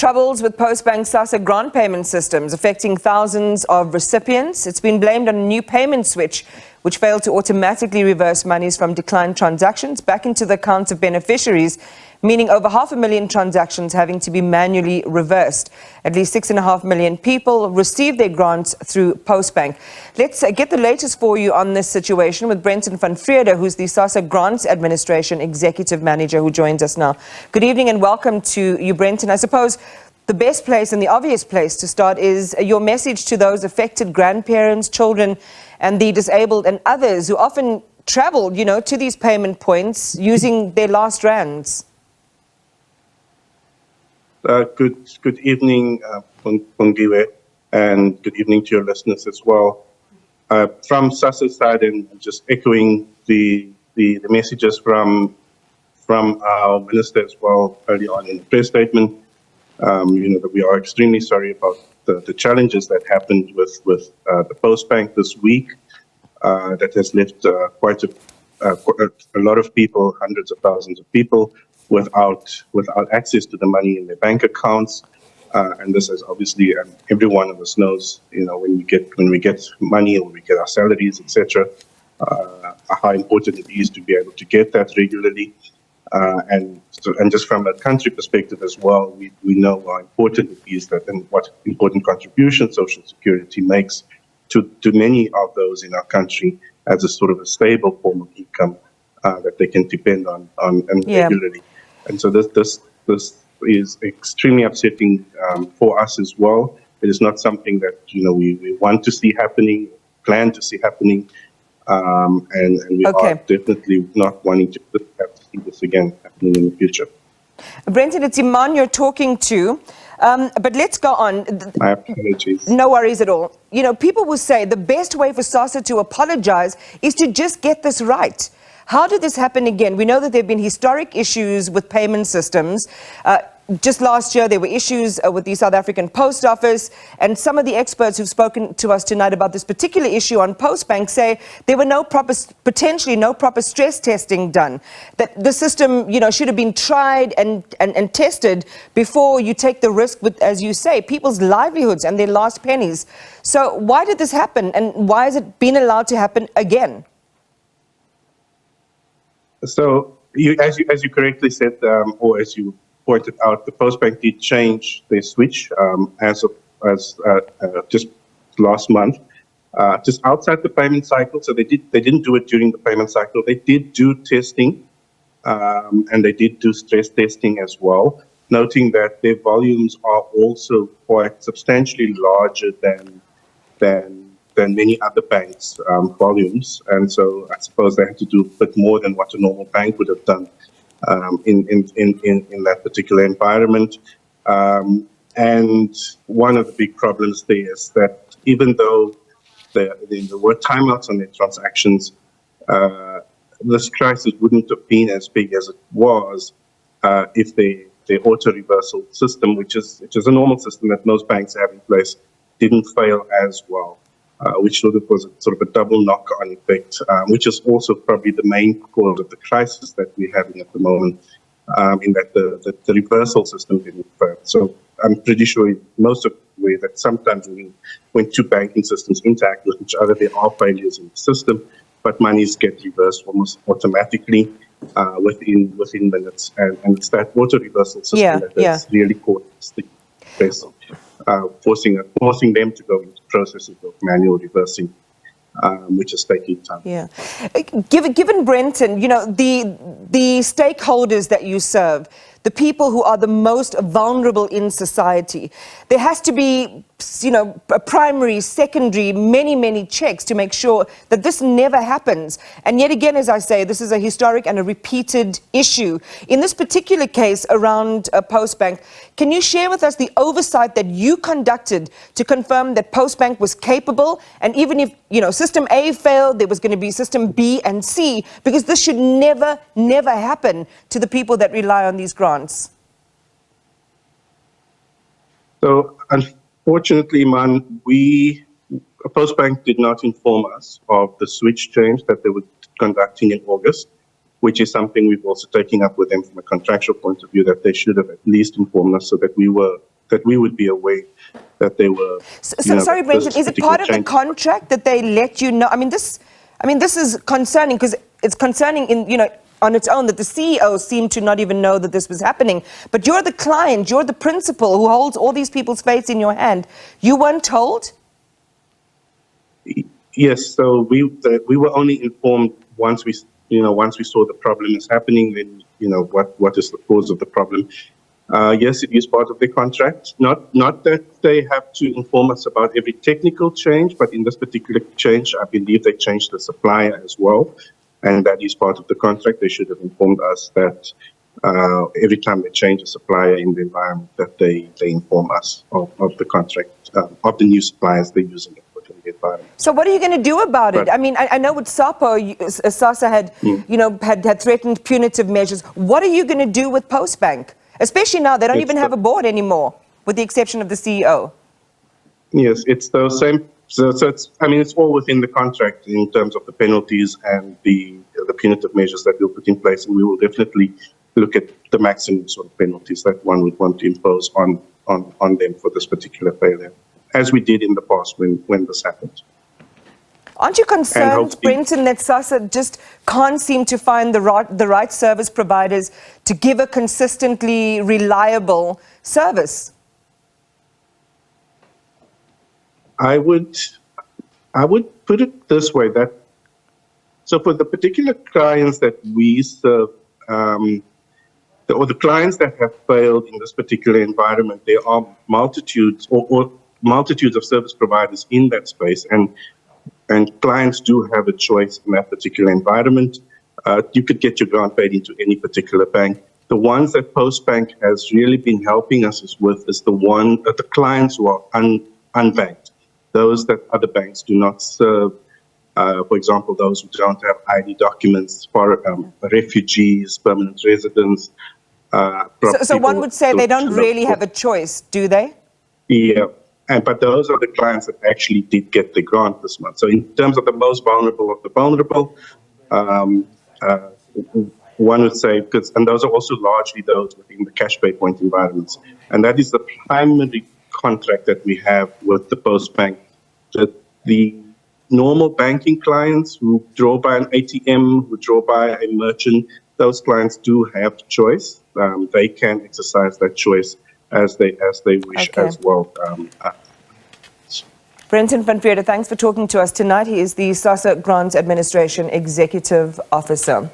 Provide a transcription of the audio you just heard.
Troubles with Postbank Sassa grant payment systems affecting thousands of recipients. It's been blamed on a new payment switch, which failed to automatically reverse monies from declined transactions back into the accounts of beneficiaries, meaning over 500,000 transactions having to be manually reversed. At least 6.5 million people received their grants through Postbank. Let's get the latest for you on this situation with Brenton van Vrede, who's the Sassa Grants Administration Executive Manager, who joins us now. Good evening and welcome to you, Brenton. I suppose the best place and the obvious place to start is your message to those affected grandparents, children and the disabled and others who often travel, to these payment points using their last rands. Good evening, Pongiwe, and good evening to your listeners as well. From Sassa's side, and just echoing the messages from our minister as well early on in the press statement, that we are extremely sorry about the challenges that happened with the Postbank this week. That has left quite a lot of people, hundreds of thousands of people, without access to the money in their bank accounts, and this is obviously, every one of us knows, when we get money or we get our salaries, etc., how important it is to be able to get that regularly, and just from a country perspective as well, we know how important it is that, and what important contribution Social Security makes to many of those in our country as a sort of a stable form of income that they can depend on regularly. And so this is extremely upsetting for us as well. It is not something that we want to see happening, plan to see happening, and we are definitely not wanting to have to see this again happening in the future. Brenton, it's Iman you're talking to, but let's go on. My apologies. No worries at all. People will say the best way for Sassa to apologize is to just get this right. How did this happen again? We know that there have been historic issues with payment systems. Just last year, there were issues with the South African Post Office, and some of the experts who've spoken to us tonight about this particular issue on Postbank say there were potentially no proper stress testing done, that the system, should have been tried and tested before you take the risk with, as you say, people's livelihoods and their last pennies. So why did this happen, and why has it been allowed to happen again? So, as you correctly said, or as you pointed out, the Postbank did change their switch as just last month, just outside the payment cycle. So they didn't do it during the payment cycle. They did do testing, and they did do stress testing as well, noting that their volumes are also quite substantially larger than many other banks' volumes, and so I suppose they had to do a bit more than what a normal bank would have done in that particular environment. And one of the big problems there is that even though there were timeouts on their transactions, this crisis wouldn't have been as big as it was if the auto reversal system, which is a normal system that most banks have in place, didn't fail as well. Which sort of was a double knock-on effect, which is also probably the main cause of the crisis that we're having at the moment, in that the reversal system didn't fail. So I'm pretty sure most of the way that sometimes when two banking systems interact with each other, there are failures in the system, but monies get reversed almost automatically within minutes, and it's that auto reversal system that's really caused the stress. Forcing them to go into processes of manual reversing, which is taking time. Yeah. Given Brenton, the stakeholders that you serve, the people who are the most vulnerable in society, there has to be, a primary, secondary, many checks to make sure that this never happens. And yet again, as I say, this is a historic and a repeated issue. In this particular case around Postbank, can you share with us the oversight that you conducted to confirm that Postbank was capable, and even if, system A failed, there was going to be system B and C, because this should never happen to the people that rely on these grants? So, unfortunately, Postbank did not inform us of the switch change that they were conducting in August, which is something we've also taken up with them from a contractual point of view, that they should have at least informed us so that we were that we would be aware that they were. Sorry, Brenton, is it part of the contract that they let you know? I mean, this is concerning because it's concerning on its own that the CEO seemed to not even know that this was happening. But you're the client, you're the principal who holds all these people's fates in your hand. You weren't told? Yes, so we were only informed once we saw the problem is happening. Then what is the cause of the problem. Yes, it is part of the contract. Not that they have to inform us about every technical change, but in this particular change, I believe they changed the supplier as well, and that is part of the contract. They should have informed us that every time they change a supplier in the environment, that they inform us of the contract, of the new suppliers they're using it for the environment. So what are you going to do about it? I mean, I know with Sassa had threatened punitive measures. What are you going to do with Postbank? Especially now, they don't even have a board anymore, with the exception of the CEO. Yes, it's the same. So it's all within the contract in terms of the penalties and the punitive measures that we'll put in place, and we will definitely look at the maximum sort of penalties that one would want to impose on them for this particular failure, as we did in the past when this happened. Aren't you concerned, Brenton, that Sassa just can't seem to find the right service providers to give a consistently reliable service? I would put it this way, that so for the particular clients that we serve, or the clients that have failed in this particular environment, there are multitudes or multitudes of service providers in that space, and clients do have a choice in that particular environment. You could get your grant paid into any particular bank. The ones that Postbank has really been helping us with is the clients who are unbanked, those that other banks do not serve. For example, those who don't have ID documents, for refugees, permanent residents. So one would say they don't really have a choice, do they? Yeah. But those are the clients that actually did get the grant this month. So in terms of the most vulnerable of the vulnerable, one would say, and those are also largely those within the cash pay point environments. And that is the primary contract that we have with the Postbank. That the normal banking clients who draw by an ATM, who draw by a merchant, those clients do have choice. They can exercise that choice as they wish as well. Brenton van Vrede, thanks for talking to us tonight. He is the Sassa Grants Administration Executive Officer.